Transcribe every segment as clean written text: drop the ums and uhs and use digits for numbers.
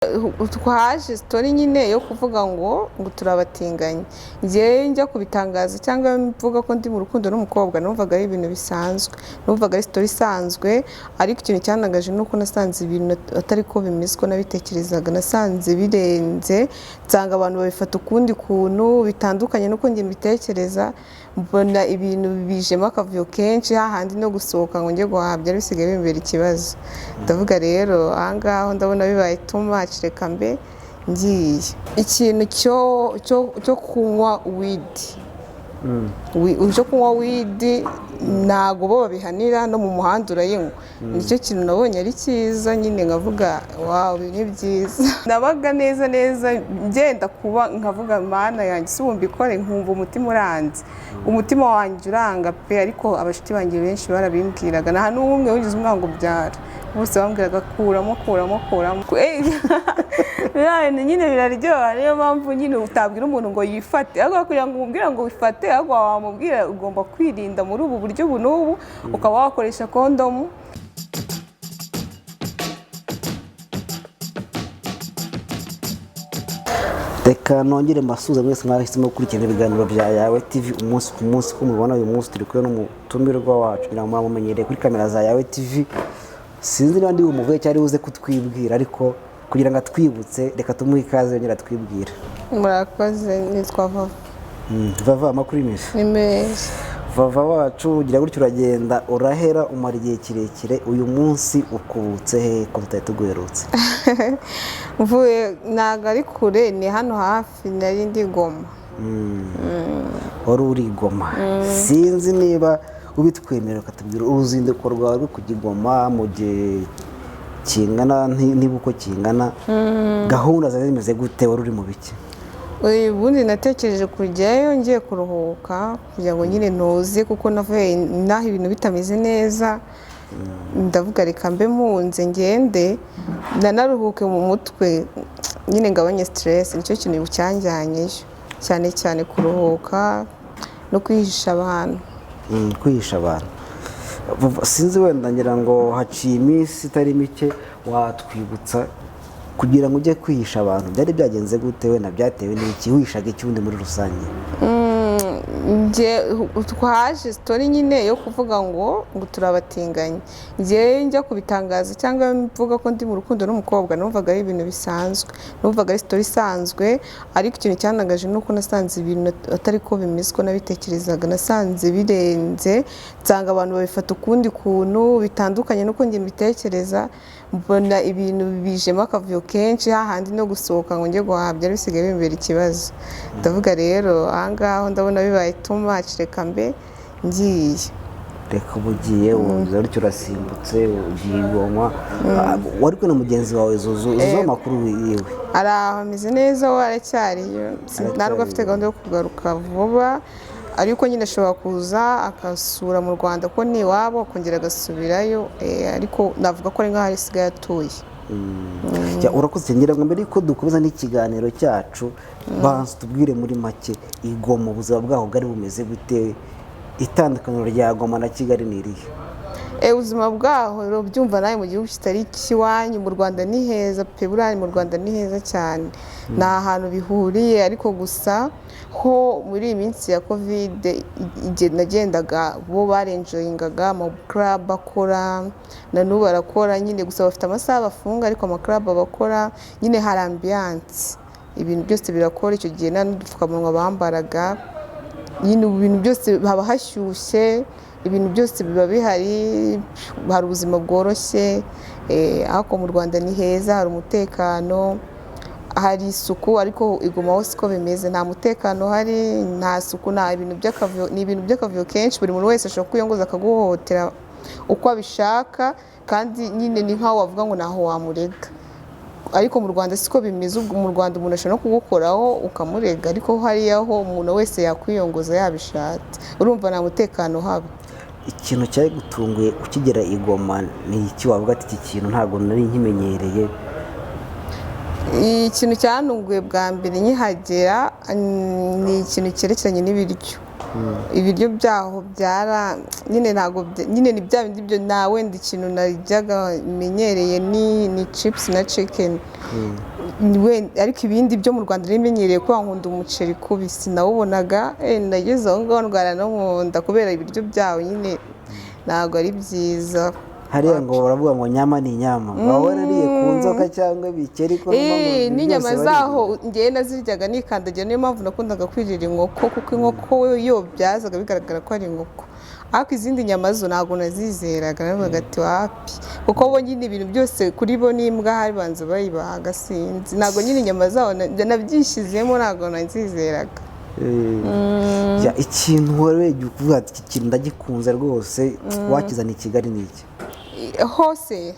twaje sitori nyine yo kuvuga ngo turabatinganye. Njyewe njya kubitangaza cyangwa mvuga ko ndi mu rukundo n'umukobwa numvaga ari ibintu bisanzwe, numvaga ari sitori isanzwe, ariko ikintu cyanagaje nuko nasanze ibintu atari ko bimeze ko nabitekerezaga, nasanze birenze, nsanga abantu babifata ukundi kuntu bitandukanye nuko njye mbitekereza, mbona ibintu bijemo akavuyo kenshi, hahandi no gusohoka ngo njye guhabya bisigaye bimbera ikibazo. Ndavuga rero ahangaho ndabona bibaye too much, reka mbe ngiye. Ikintu cyo kunywa weed ntago bo babihanira, no mu muhanda urayinywa. Nicyo kintu nabonye ari cyiza, nyine nkavuga wow, ni byiza. Nabaga neza ngenda kuba nkavuga mana yanjye si umbikore, nkumva umutima uranze, umutima wanjye uranga pe, ariko abashiti banjye benshi barabimbwiraga, nta n'umwe wigeze umwango byara, bose bambwiraga kuramo. Nyine biraryoha, niyo mpamvu nyine utabwira umuntu ngo yifate, ahubwo kugira ngo umubwire ngo wifate, ahubwo wamubwira ugomba kwirinda muri ubu buryo n'ubu, ukaba wakoresha kondomu. Reka nongere mbasuhuze mwese mwahisemo gukurikirana ibiganiro bya Yawe TV umunsi ku munsi. Ko mubona uyu munsi turi kumwe n'umutumirwa wacu, ngira ngo mwamumenyereye kuri kamera za Yawe TV. Sinzi niba ndi umuvuye cyari uze kutwibwira, ariko kugira ngo atwibutse reka tumuhe ikaze yongera twibwira. Murakoze, nitwa Vava. Vava, amakuru meza? Ni meza. Vava wacu, ugira gutyo uragenda urahera umara igihe kirekire, uyu munsi ukubutse he ko tutari tuguherutse? Mvuye ntago ari kure, ni hano hafi, nari ndi Goma. Wari uri Goma. Sinzi niba ubitwemerera ukatubwira uruzinduko rwawe rwo kujya Goma mu gihe kingana, niba uko kingana, gahunda zari zimeze gute, wari uri mu biki? Ubundi natekereje kujyayo ngiye kuruhuka kugira ngo nyine ntuze, kuko navuye naho ibintu bitameze neza, ndavuga reka mbe mpunze ngende nanaruhuke mu mutwe, nyine ngabanye stress. Nicyo kintu cyanjyanyeyo cyane kuruhuka no kwihisha abantu. Kwihisha abantu. Sinzi wenda ngira ngo haciye iminsi itari mike, watwibutsa kugira ngo ujye kwihisha abantu byari byagenze gute, wenda byatewe n'iki, wihishaga icyundi muri rusange? Twaje sitori nyine yo kuvuga ngo turabatinganye. Njyewe njya kubitangaza cyangwa mvuga ko ndi mu rukundo n'umukobwa numvaga ari ibintu bisanzwe, numvaga ari sitori isanzwe, ariko ikintu cyanagaje nuko nasanze ibintu atari ko bimeze ko nabitekerezaga, nasanze birenze, nsanga abantu babifata ukundi kuntu bitandukanye nuko njye mbitekereza, mbona ibintu bijemo akavuyo kenshi, hahandi no gusohoka ngo njye guhabya bisigaye bimbera ikibazo. Ndavuga rero ahangaho ndabona bibaye too much, reka mbe ngiye. Reka ubugiye uza gutyo urasimbutse ugiye Goma. Wari kumwe na mugenzi wawe Zuzu, amakuru yiwe? Ari aho ameze neza, we aracyariyo, ntabwo afite gahunda yo kugaruka vuba, ariko nyine ashobora kuza akasura mu Rwanda ko ni iwabo, akongera agasubirayo, ariko navuga ko ari nk'aho asigaye atuye. Urakoze, ngira ngo mbere yuko dukomeza n'ikiganiro cyacu, banza tubwire muri make Goma ubuzima bwaho bwari bumeze gute, itandukaniro rya Goma na Kigali ni irihe? Ubuzima bwaho byumva nawe mu gihugu kitari ikiwanyu. Mu Rwanda ni heza pe, buriya mu Rwanda ni heza cyane, ni ahantu bihuriye, ariko gusa ho muri iyi minsi ya covid igihe nagendaga bo barenjoyingaga, ama club akora na n'ubu barakora nyine, gusa bafite amasaha bafunga, ariko ama club bakora nyine hari ambiance, ibintu byose birakora. Icyo gihe nta n'udupfukamunwa bambaraga, nyine ibintu byose haba hashyushye, ibintu byose biba bihari, hari ubuzima bworoshye. Ariko mu Rwanda ni heza, hari umutekano, hari isuku, ariko Goma hose ko bimeze nta mutekano hari, nta suku, nta ibintu by'akavuyo, ni ibintu by'akavuyo kenshi, buri muntu wese ashobora kwiyongoza akaguhohotera uko abishaka, kandi nyine ni nkaho wavuga ngo naho wamurega. Ariko mu Rwanda siko bimeze, ubwo mu Rwanda umuntu ashobora no kugukoraho ukamurega, ariko hariya ho umuntu wese yakwiyongoza yabishatse, urumva nta mutekano haba. Ikintu cyari gutunguye ukigera Goma ni iki, wavuga ati iki kintu ntabwo nari nkimenyereye? Ikintu cyantunguye bwa mbere nkihagera ni ikintu cyerekeranye n'ibiryo. ibiryo byaho byara nyine ntabwo nyine ni bya bindi byo nawe wenda ikintu naryaga menyereye ni chips na chicken ariko ibindi byo mu Rwanda rimenyereye ko nkunda umuceri kubi sinawubonaga nageze aho ngaho ndwara no mu nda kubera ibiryo byaho nyine ntabwo ari byiza. hariya ngo baravuga ngo nyama ni nyama waba warariye ku nzoka cyangwa ibikeri ko n'inyama zaho ngewe naziryaga nikandagira, niyo mpamvu nakundaga kwirira inkoko kuko inkoko yo byazaga bigaragara ko ari inkoko, ariko izindi nyama zo ntabwo nazizeraga, navuga ati wapi, kuko bo nyine ibintu byose kuri bo n'imbwa hari banza bayibahaga sinzi, ntabwo nyine inyama zaho nabyishyizemo ntabwo nazizeraga. ikintu warebye ukuvuga ati iki kintu ndagikunze rwose wakizana i Kigali ni iki? hose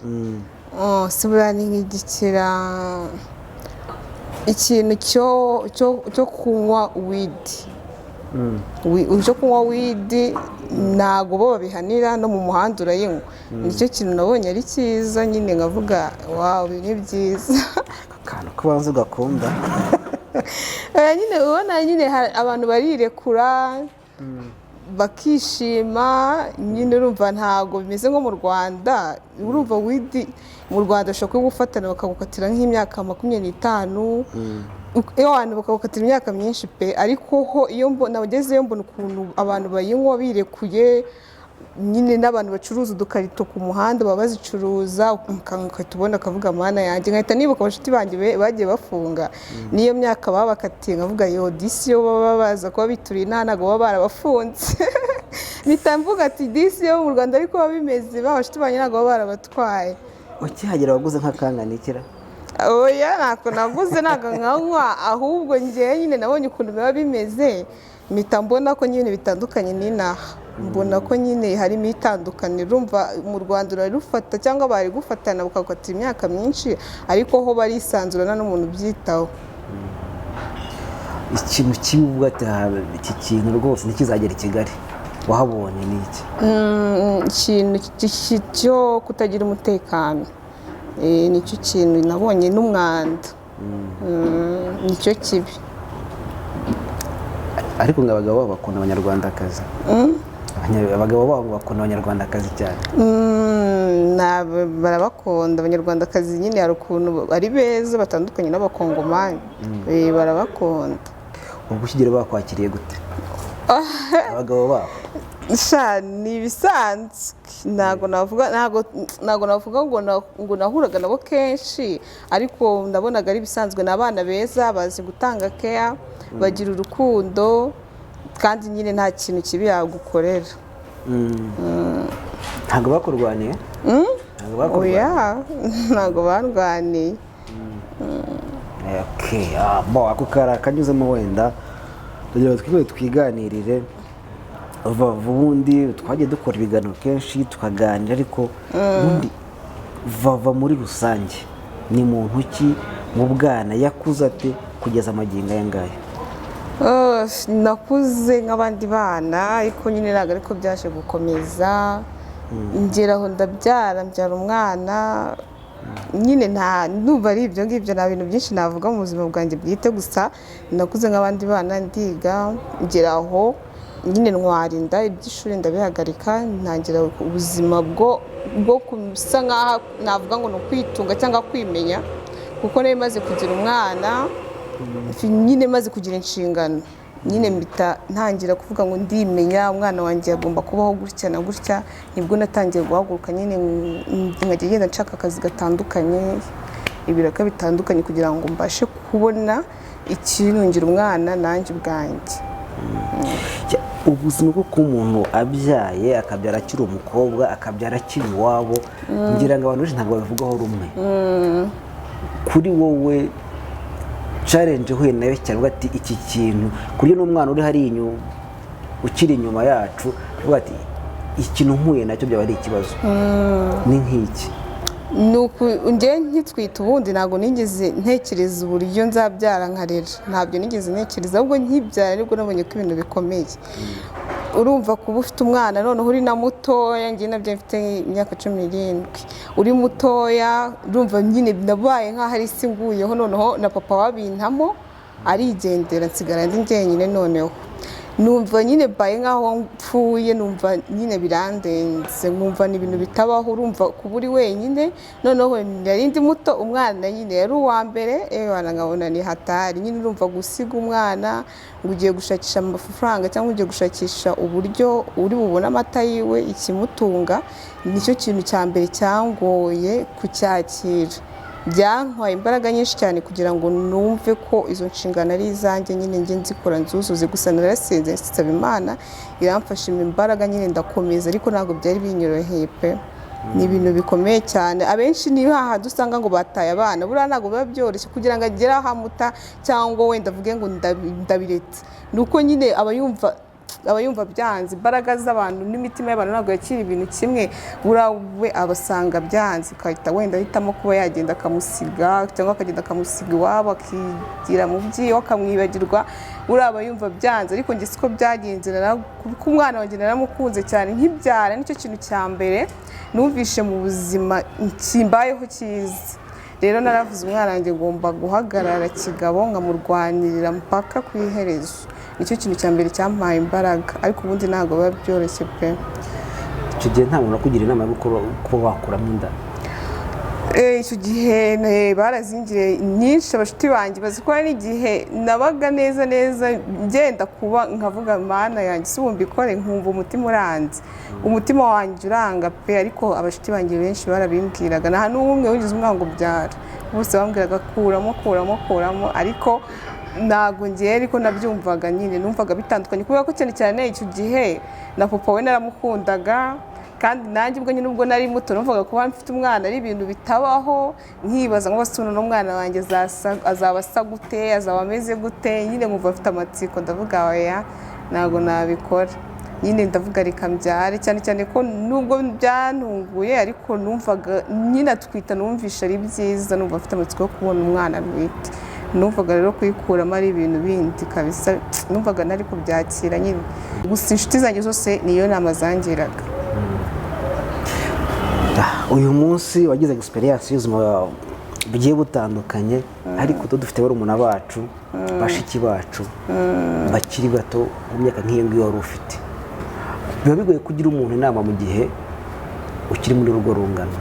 sibura ni nk'igikira ikintu cyo kunywa widi, cyo kunywa widi ntabwo bo babihanira, no mu muhanda urayinywa, nicyo kintu nabonye ari cyiza nyine nkavuga wawe ni byiza. akantu k'ubanza ugakunda nyine ubona nyine abantu barirekura bakishima nyine, urumva ntabwo bimeze nko mu Rwanda. urumva widi mu Rwanda ushobora kugufatana bakagukatira nk'imyaka 25 iyo abantu bakagukatira imyaka myinshi pe, ariko ho iyo nagezeyo mbona ukuntu abantu bayinywa birekuye nyine, n'abantu bacuruza udukarito ku muhanda baba bazicuruza, ukahita ubona akavuga mana yanjye, nkahita nibuka abashuti banjye bagiye bafunga niyo myaka babakatiye, nkavuga yo disi yo baba baza kuba bituriye ntabwo baba barabafunze. mpita mvuga ati disi yo mu Rwanda ariko biba bimeze, abashuti banjye ntabwo baba barabatwaye. ukihagera waguze nk'akanganikira? oya ntako naguze, ntabwo nkanywa, ahubwo njyewe nyine nabonye ukuntu biba bimeze, mpita mbona ko nyine bitandukanye n'inaha, mbona ko nyine harimo itandukaniro. urumva mu Rwanda urarufata cyangwa bari gufatana bakagukatira imyaka myinshi, ariko ho barisanzurana n'umuntu ubyitaho. ikintu kibi uvuga ati iki kintu rwose ntikizagera i Kigali wahabonye ni iki? ikintu cyo kutagira umutekano, nicyo kintu nabonye, n'umwanda, nicyo kibi. ariko ngo abagabo babo bakunda abanyarwandakazi, abagabo babo bakunda abanyarwandakazi cyane. barabakunda abanyarwandakazi nyine, hari ukuntu ari beza batandukanye n'abakongomani, barabakunda. ubwo ukigera bakwakiriye gute abagabo babo? ni ibisanzwe, ntabwo navuga ngo nahuraga nabo kenshi, ariko ndabonaga ari ibisanzwe. ni abana beza, bazi gutanga keya, bagira urukundo, kandi nyine nta kintu kibi yagukorera. ntabwo bakurwaniye? ntabwo barwaniye. ako kari akanyuzemo wenda kugira ngo twiganirire. ubundi twagiye dukora ibiganiro kenshi tukaganira, ariko ubundi vava muri rusange ni muntu ki mu bwana yakuze ate kugeza amagingo aya ngaya? nakuze nk'abandi bana, ariko nyine ntabwo ariko byaje gukomeza, ngeraho mbyara umwana nyine, ndumva ari ibyo ngibyo, nta bintu byinshi navuga mu buzima bwanjye bwite, gusa nakuze nk'abandi bana, ndiga ngeraho nyine ntwara inda, iby'ishuri ndabihagarika, ntangira ubuzima bwo gusa nk'aho navuga ngo ni ukwitunga cyangwa kwimenya, kuko nari maze kugira umwana, nyine maze kugira inshingano, nyine mpita ntangira kuvuga ngo ndimenya, umwana wanjye agomba kubaho gutya na gutya. nibwo natangiye guhaguruka nyine nkajya ngenda nshaka akazi gatandukanye, ibiraka bitandukanye, kugira ngo mbashe kubona ikintungira umwana nanjye ubwanjye. ubuzima bwo kuba umuntu abyaye, akabyara akiri umukobwa, akabyara akiri iwabo, ngira ngo abantu benshi ntabwo babivugaho rumwe. kuri wowe challenge uhuye nayo cyangwa ati iki kintu kuryo n'umwana uri hari ukiri inyuma yacu, uvuga ati ikintu mpuye nacyo byaba ari ikibazo, ni nk'iki? njye nkitwita ubundi ntabwo nigeze ntekereza uburyo nzabyara nkarera, ntabyo nigeze ntekereza, ahubwo nkibyara nibwo nabonye ko ibintu bikomeye. urumva kuba ufite umwana noneho uri na mutoya, njye nabyo mfite imyaka 17, uri mutoya, urumva nyine nabaye nk'aho ari isi nguyeho, noneho na papa wabintamo arigendera, nsigara ndi njyenyine. noneho numva nyine mbaye nk'aho mpfuye, numva nyine birandenze, nkumva ni ibintu bitabaho, urumva kuba uri wenyine, noneho nari ndi muto, umwana nyine yari uwa mbere, nkabona ni hatari, nyine urumva gusiga umwana ngo ugiye gushakisha amafaranga cyangwa ugiye gushakisha uburyo uri bubone amata yiwe, ikimutunga, nicyo kintu cya mbere cyangoye kucyakira. Byantwaye imbaraga nyinshi cyane kugira ngo numve ko izo nshingano ari izanjye, nyine njye nzikora nzuzuze. Gusa narasenze nsaba Imana iramfasha imbaraga, nyine ndakomeza, ariko ntabwo byari binyoroheye pe. Ni ibintu bikomeye cyane. Abenshi ni hahandi usanga ngo bataye abana, buriya ntabwo biba byoroshye kugira ngo agere aho amuta, cyangwa wenda avuge ngo ndabiretse. Ni uko nyine aba yumva byanze, imbaraga z'abantu n'imitima y'abantu ntabwo yakira ibintu kimwe, we abasanga byanze, akahita wenda ahitamo kuba yagenda akamusiga, cyangwa akagenda akamusiga iwabo akigira mu byiwe akamwibagirwa, aba yumva byanze. Ariko njye siko byagenze, kuko umwana wanjye naramukunze cyane nkibyara, nicyo kintu cya mbere numvishe mu buzima kimbayeho cyiza. Rero naravuze umwana wanjye ngomba guhagarara kigabo nkamurwanirira mpaka ku iherezo. Nicyo kintu cya mbere cyampaye imbaraga, ariko ubundi ntabwo biba byoroshye pe. Icyo gihe nta muntu akugira inama yo kuba wakuramo inda? Icyo gihe barazingiriye nyinshi, abashuti banjye bazi ko hari igihe nabaga neza ngenda kuba nkavuga Mana yanjye si mbikore, nkumva umutima uranze, umutima wanjye uranga pe. Ariko abashuti banjye benshi barabimbwiraga, nta n'umwe wigeze umwana ngo byara, bose bambwiraga kuramo, ariko ntabwo ngiye ariko nabyumvaga, nyine numvaga bitandukanye, kubera ko cyane cyane icyo gihe na papa we naramukundaga, kandi nanjye ubwo nyine ubwo nari muto numvaga kuba mfite umwana ari ibintu bitabaho, nkibaza ngo basuno n'umwana wanjye azaba asa gute, azaba ameze gute, nyine nkumva afite amatsiko, ndavuga oya ntabwo nabikora, nyine ndavuga reka mbyare, cyane cyane ko nubwo byantunguye ariko numvaga nyine atwita, numvisha ari byiza, numva afite amatsiko yo kubona umwana bwite. Numvaga rero kuyikuramo ari ibintu bindi kabisa, numvaga ntari kubyakira nyine. Gusa inshuti zanjye zose niyo nama zangiraga. Uyu munsi wagize experience y'ubuzima bugiye butandukanye, ariko dufite barumuna bacu, bashiki bacu bakiri bato mu myaka nk'iyo ngiyo wari ufite. Biba bigoye kugira umuntu inama mu gihe ukiri muri rugo rungano,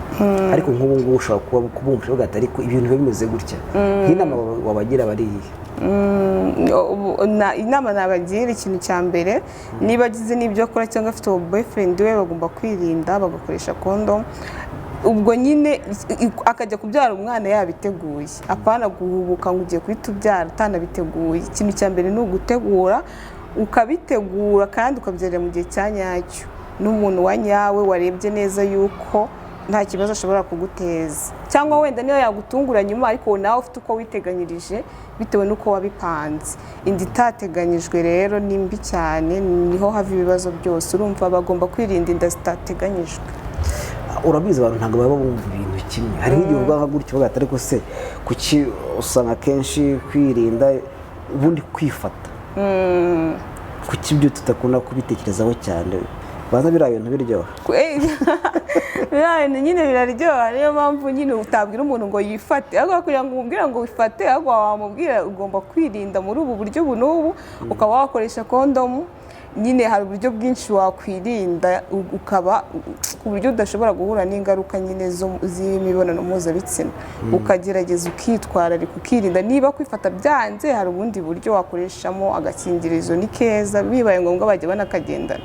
ariko nk'ubu ngubu ushobora kubumvisha ugahita ariko ibintu biba bimeze gutya, nk'inama wabagira bariye? Inama nabagira, ikintu cya mbere, niba agize n'ibyo akora cyangwa afite boyfriend we, bagomba kwirinda bagakoresha condom. Ubwo nyine akajya kubyara umwana yabiteguye, apana guhubuka ngo ugiye kuhita ubyara utanabiteguye. Ikintu cya mbere ni ugutegura, ukabitegura kandi ukabyarira mu gihe cya nyacyo, n'umuntu wa nyawe warebye neza yuko nta kibazo ashobora kuguteza, cyangwa wenda niyo yagutungura nyuma, ariko nawe ufite uko witeganyirije bitewe n'uko wabipanze. Inda itateganyijwe rero ni mbi cyane, niho hava ibibazo byose. Urumva bagomba kwirinda inda zitateganyijwe. Urabizi abantu ntabwo baba bumva ibintu kimwe, hari nk'igihe uvuga gutyo bagahita, ariko se kuki usanga kenshi kwirinda ubundi kwifata, kuki ibyo tudakunda kubitekerezaho cyane? Baza biriya bintu biryoha, biriya bintu nyine biraryoha, niyo mpamvu nyine utabwira umuntu ngo yifate, ahubwo kugira ngo umubwire ngo wifate, ahubwo wamubwira ugomba kwirinda muri ubu buryo n'ubu, ukaba wakoresha kondomu. Nyine hari uburyo bwinshi wakwirinda, ukaba ku buryo udashobora guhura n'ingaruka nyine z'imibonano mpuzabitsina, ukagerageza ukitwararika ukirinda. Niba kwifata byanze, hari ubundi buryo wakoreshamo agakingirizo, ni keza, bibaye ngombwa bajya banakagendana.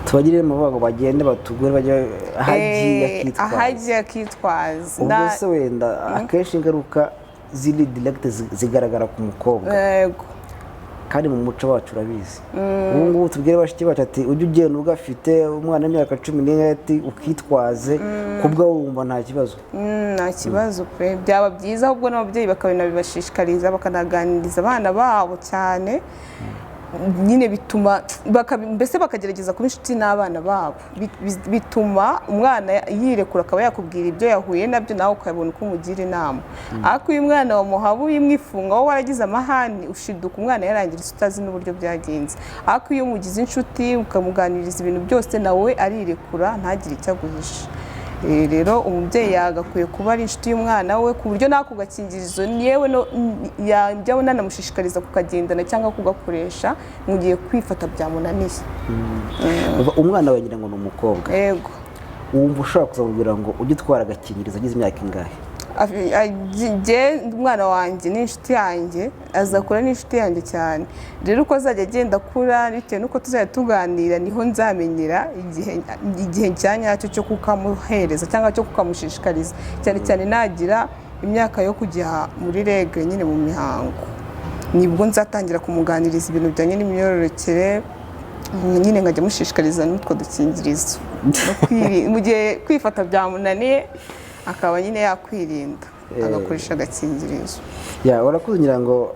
Tubagire mu ngo bagende batugure bajya ahagiye akitwaza. Ubwo se wenda akenshi ingaruka ziri direct zigaragara ku mukobwa, kandi mu muco wacu urabizi. Ubu ngubu tubwire bashiki bacu ati ujye ugenda ugafite umwana w'imyaka 11 ukitwaze, kubwo wumva nta kibazo. Nta kibazo pe, byaba byiza ahubwo n'ababyeyi bakabinabibashishikariza, bakanaganiriza abana babo cyane, nyine bituma mbese bakagerageza kuba inshuti n'abana babo, bituma umwana yirekura akaba yakubwira ibyo yahuye nabyo, nawe ukabona uko umugira inama. Ariko uyu mwana wamuhabuye mwifunga, wowe waragize amahane, ushiduka umwana yarangiritse utazi n'uburyo byagenze. Ariko iyo mugize inshuti ukamuganiriza ibintu byose, nawe arirekura ntagire icyo aguhisha. rero umubyeyi yagakwiye kuba ari inshuti y'umwana we ku buryo n'ako gakingirizo yewe yajya nanamushishikariza kukagendana cyangwa kugakoresha mu gihe kwifata byamunaniye. umwana wawe ngira ngo ni umukobwa, yego. wumva ushobora kuzamubwira ngo ujye utwara agakingirizo agize imyaka ingahe? Umwana wanjye ni inshuti yanjye, azakura n'inshuti yanjye cyane, rero uko azajya agenda akura bitewe n'uko tuzajya tuganira niho nzamenyera igihe cya nyacyo cyo kukamuhereza cyangwa cyo kukamushishikariza, cyane cyane nagira imyaka yo kujya muri regre nyine mu mihango, nibwo nzatangira kumuganiriza ibintu bijyanye n'imyororokere, nyine nkajya mushishikariza n'utwo dukingirizo mu gihe kwifata byamunaniye akaba nyine yakwirinda agakoresha agakingirizo. Urakoze ngira ngo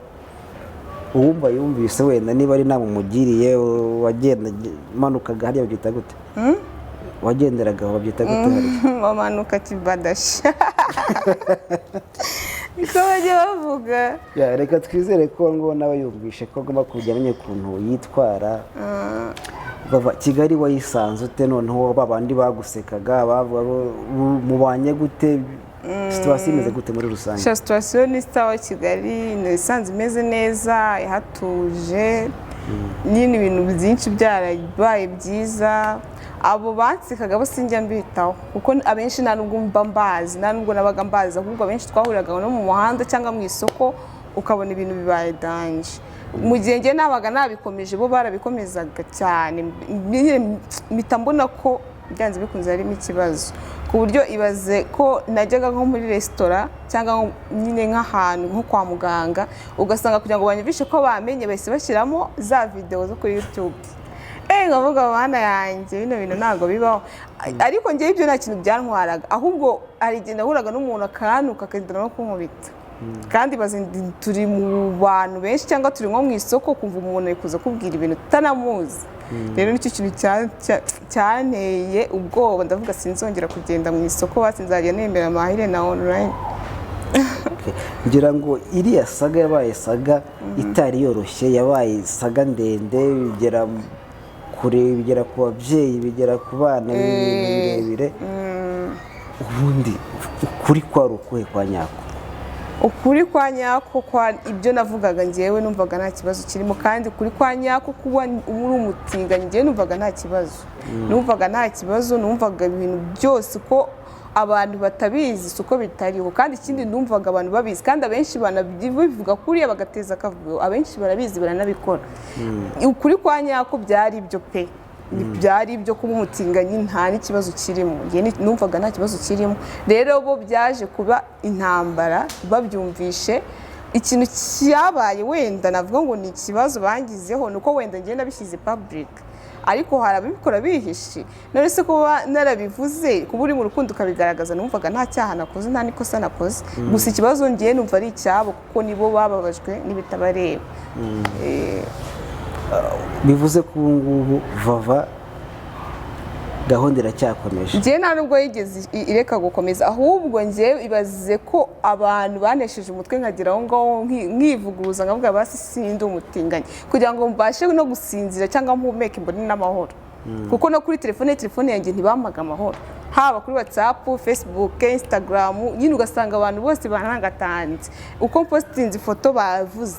uwumva yumvise wenda niba ari inama umugiriye, wagenda manukaga hariya babyita gute? wagenderaga babyita gute hariya? Bamanuka kibadasha niko bajya bavuga. Reka twizere ko ngo nawe yumvishe ko agomba kujya amenya ukuntu yitwara. Kigali wayisanze ute noneho babandi bagusekaga mubanye gute, situwasiyo imeze gute muri rusange? Situwasiyo ni sawa, Kigali nisanze imeze neza, ihatuje, nyine ibintu byinshi byarabaye byiza. Abo bansekaga bo sinjya mbitaho kuko abenshi nta nubwo mba mbazi, nta nubwo nabaga mbazi, ahubwo abenshi twahuriraga no mu muhanda cyangwa mu isoko ukabona ibintu bibaye danje. Mu gihe njye nabaga nabikomeje bo barabikomezaga cyane, mpita mbona ko byanze bikunze harimo ikibazo, ku buryo ibaze ko najyaga nko muri resitora cyangwa nyine nk'ahantu nko kwa muganga, ugasanga kugira ngo banyumvishe ko bamenye bahise bashyiramo za videwo zo kuri YouTube. Nkavuga bana yanjye bino bintu ntabwo bibaho, ariko njyewe ibyo nta kintu byantwaraga, ahubwo hari igihe nahuraga n'umuntu akanuka akagenda no kunkubita, kandi turi mu bantu benshi cyangwa turi nko mu isoko kumva umuntu ari kuza kubwira ibintu utanamuzi. Rero nicyo kintu cyanteye ubwoba, ndavuga sinzongera kugenda mu isoko, basi nzajya nembera amahire na online. ngira ngo iriya saga yabaye saga itari yoroshye, yabaye saga ndende, bigera kure, bigera ku babyeyi, bigera ku bana, birebire. Ubundi ukuri kwari ukuhe kwa nyako? Ukuri kwa nyako ibyo navugaga njyewe numvaga nta kibazo kirimo, kandi ukuri kwa nyako kuba uri umutinganyi njyewe numvaga nta kibazo, numvaga ibintu byose ko abantu batabizi suko bitariho, kandi ikindi numvaga abantu babizi, kandi abenshi banabivuga kuriya bagateza akavuyo, abenshi barabizi baranabikora. Ukuri kwa nyako byari ibyo pe, byari ibyo kuba umutinganyi nta n'ikibazo kirimo, numvaga nta kibazo kirimo. Rero bo byaje kuba intambara, babyumvishe ikintu cyabaye, wenda navuga ngo ni ikibazo bangizeho, nuko wenda njye nabishyize public, ariko hari ababikora bihishe. None se kuba narabivuze, kuba uri mu rukundo ukabigaragaza, numvaga nta cyaha nakoze, nta n'ikosa nakoze, gusa ikibazo njye numva ari icyabo kuko nibo bababajwe n'ibitabareba. Bivuze ko ubu ngubu Vava gahunda iracyakomeje? Njye nta nubwo yigeze ireka gukomeza, ahubwo njye ibaze ko abantu banesheje umutwe nkagira aho ngaho nkivuguruza nkavuga basi sindi umutinganyi, kugira ngo mbashe no gusinzira cyangwa mpumeke mbone n'amahoro, kuko no kuri telefone yanjye ntibamaga amahoro, haba kuri WhatsApp, Facebook, Instagram, nyine ugasanga abantu bose barangatanze uko postinze ifoto bavuze,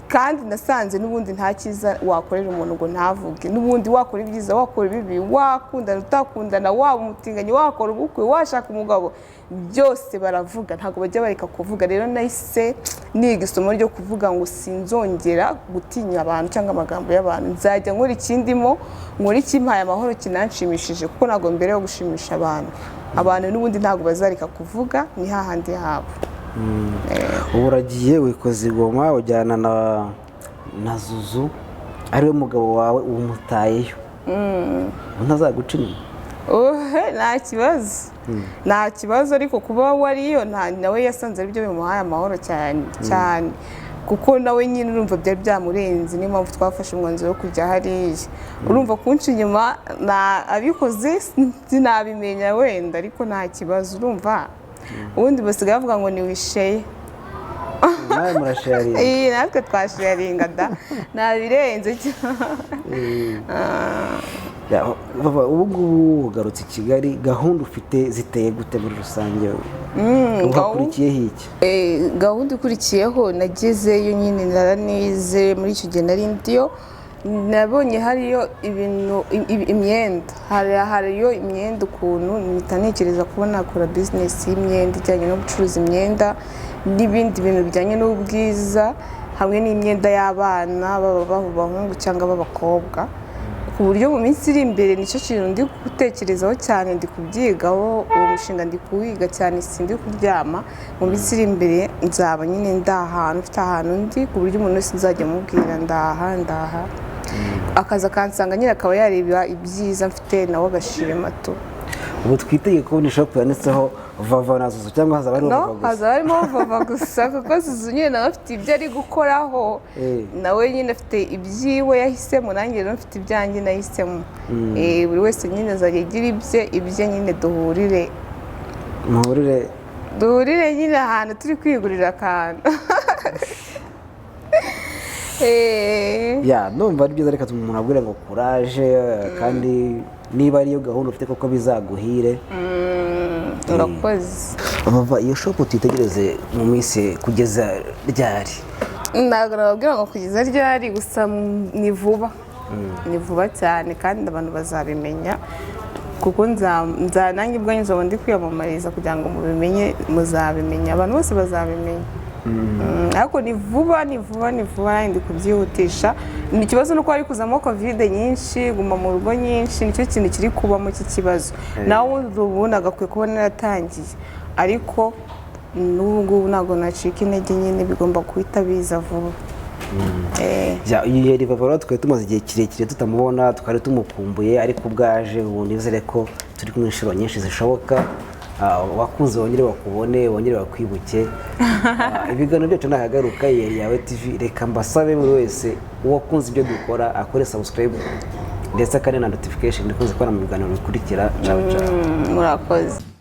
kandi nasanze n'ubundi nta cyiza wakorera umuntu ngo ntavuge, n'ubundi wakora ibyiza, wakora ibibi, wakundana utakundana, waba umutinganyi, wakora ubukwe, washaka umugabo, byose baravuga, ntabwo bajya bareka kuvuga. Rero nahise niga isomo ryo kuvuga ngo sinzongera gutinya abantu cyangwa amagambo y'abantu, nzajya nkora ikindimo, nkora ikimpaye amahoro kinanshimishije, kuko ntabwo mbere yo gushimisha abantu n'ubundi ntabwo bazareka kuvuga, ni hahandi habo. Ubu uragiye wikoze igoma, ujyana na Zuzu, ariwe mugabo wawe, umutayeyo, ntazaguca inyuma? Nta kibazo, nta kibazo, ariko kuba wariyo nawe yasanze ari byo bimuhaye amahoro cyane, kuko nawe nyine urumva byari byamurenze, niyo mpamvu twafashe umwanzuro wo kujya hariya. Urumva kunca inyuma abikoze sinabimenya wenda, ariko nta kibazo, urumva ubundi basigaye bavuga ngo ni wisheye. nawe murasharinga. natwe twasharinga da ntabirenze ubu ngubu ugarutse i Kigali, gahunda ufite ziteye gute muri rusange? Uhakurikiyeho iki? Gahunda ikurikiyeho nagezeyo nyine naranize muri icyo gihe nari ndiyo, nabonye hariyo ibintu imyenda, hariyo imyenda ukuntu mpita ntekereza kuba nakora bizinesi y'imyenda ijyanye no gucuruza imyenda n'ibindi bintu bijyanye n'ubwiza hamwe n'imyenda y'abana b'abahungu cyangwa b'abakobwa, ku buryo mu minsi iri imbere nicyo kintu ndi gutekerezaho cyane, ndi kubyigaho, uwo mushinga ndi kuwiga cyane, sindi kuryama. Mu minsi iri imbere nzaba nyine ndahantu, mfite ahantu ndi ku buryo umuntu wese nzajya amubwira ndaha akaza akansanga nyine akaba yareba ibyiza mfite nawe agashima tu. Ubu twitege kubona ishopu yanditseho Vava na Zuzu cyangwa hazaba harimo Vava gusa? Hazaba harimo Vava gusa kuko Zuzu nyine nawe afite ibyo ari gukoraho, nawe nyine afite ibyiwe yahisemo, nanjye rero mfite ibyanjye nahisemo. Buri wese nyine azajya agira ibye nyine duhurire nyine ahantu turi kwigurira akantu. Numva ari byiza, reka umuntu abwira ngo kuraje, kandi niba ariyo gahunda ufite koko bizaguhire. Urakoze. Vava, iyo shopu tuyitegereze mu minsi kugeza ryari? Ntabwo nababwira ngo kugeza ryari, gusa ni vuba, ni vuba cyane kandi abantu bazabimenya, kuko nanjye ubwanjye nzaba ndi kwiyamamariza kugira ngo mubimenye, muzabimenya, abantu bose bazabimenya. Ariko ni vuba ndi kubyihutisha. Ni ikibazo nuko hari kuzamo covid nyinshi, guma mu rugo nyinshi, nicyo kintu kiri kubamo cy'ikibazo. Nawe ubundi agakwiye kubona yaratangiye, ariko n'ubu ngubu ntabwo nacika intege, nyine bigomba guhita biza vuba. Iyo Vava twari tumaze igihe kirekire tutamubona, twari tumukumbuye, ariko ubwaje ubu nizere ko turi kumwe inshuro nyinshi zishoboka. Wakunze wongere bakubone, wongere bakwibuke. Ibiganiro byacu nahagaruka yari yawe TV, reka mbasabe buri wese uwakunze ibyo dukora akore subscribe ndetse akane na notification, ndikunze kubona mu biganiro bikurikira. Ciao ciao. Murakoze.